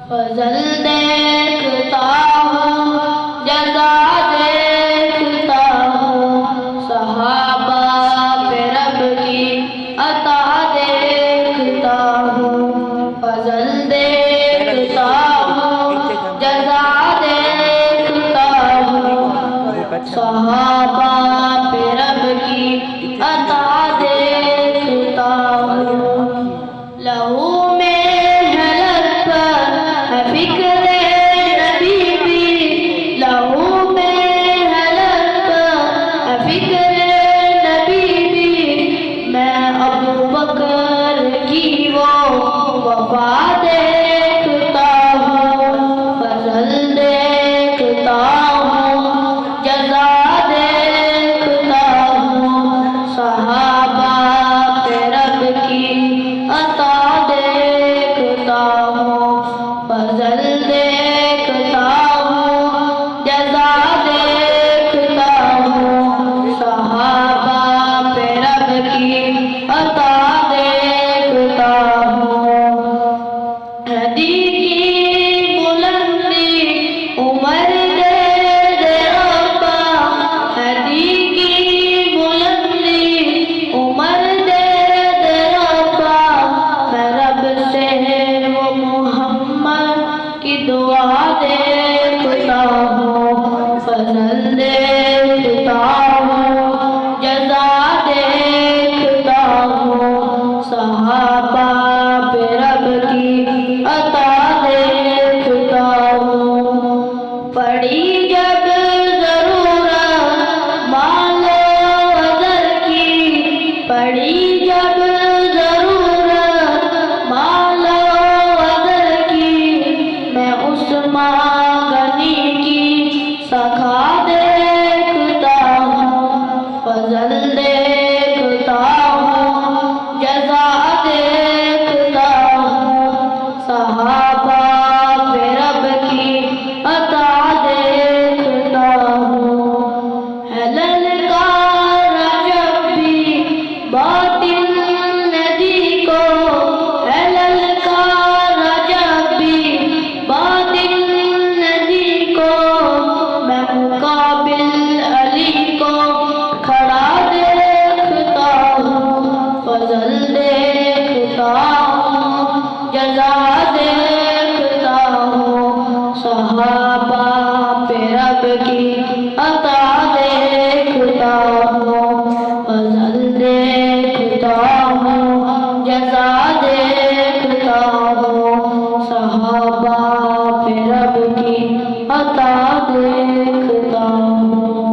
فضل دیکھتا ہوں جزا دیکھتا ہوں صحابہ پہ رب کی عطا دیکھتا ہوں فضل دیکھتا ہوں جزا دیکھتا ہوں صحابہ پہ رب کی عطا دیکھتا ہوں لہو میں فکر نبی بھی لہو میں حلق فکر نبی بھی میں ابو بکر کی وہ وفا دیکھتا ہوں فضل دیکھتا ہوں جزا دیکھتا ہوں صحابہ پہ رب کی عطا دیکھتا ہوں فضل دیکھتا ہوں جزا دیکھتا ہوں صحابہ پہ رب کی عطا دیکھتا ہوں ہدی کی بلندی عمر دے دے ربا ہدی کی بلندی عمر دے دے ربا میں رب سے وہ محمد کی دعا دیکھتا ہوں فضل دیکھتا ہوں جزا دیکھتا ہوں صحابہ پہ رب کی عطا دیکھتا ہوں پڑی جب ضرورت مال و زر کی پڑی جب ضرورت مال و زر کی میں عثمان غنی کی سکھا دیکھتا ہوں فضل دیکھتا ہوں جزا دیکھتا ہوں صحابہ پہ رب کی عطا دیکھتا ہوں ہے للکار جب بھی باطل ندی کو ہے للکار جب بھی باطل ندی کو میں مقابل علی کو کھڑا دیکھتا ہوں فضل دیکھتا ہوں جزا دیکھتا ہوں صحابہ پہ رب کی عطا دیکھتا ہوں فضل دیکھتا ہوں جزا دیکھتا ہوں صحابہ پہ رب کی عطا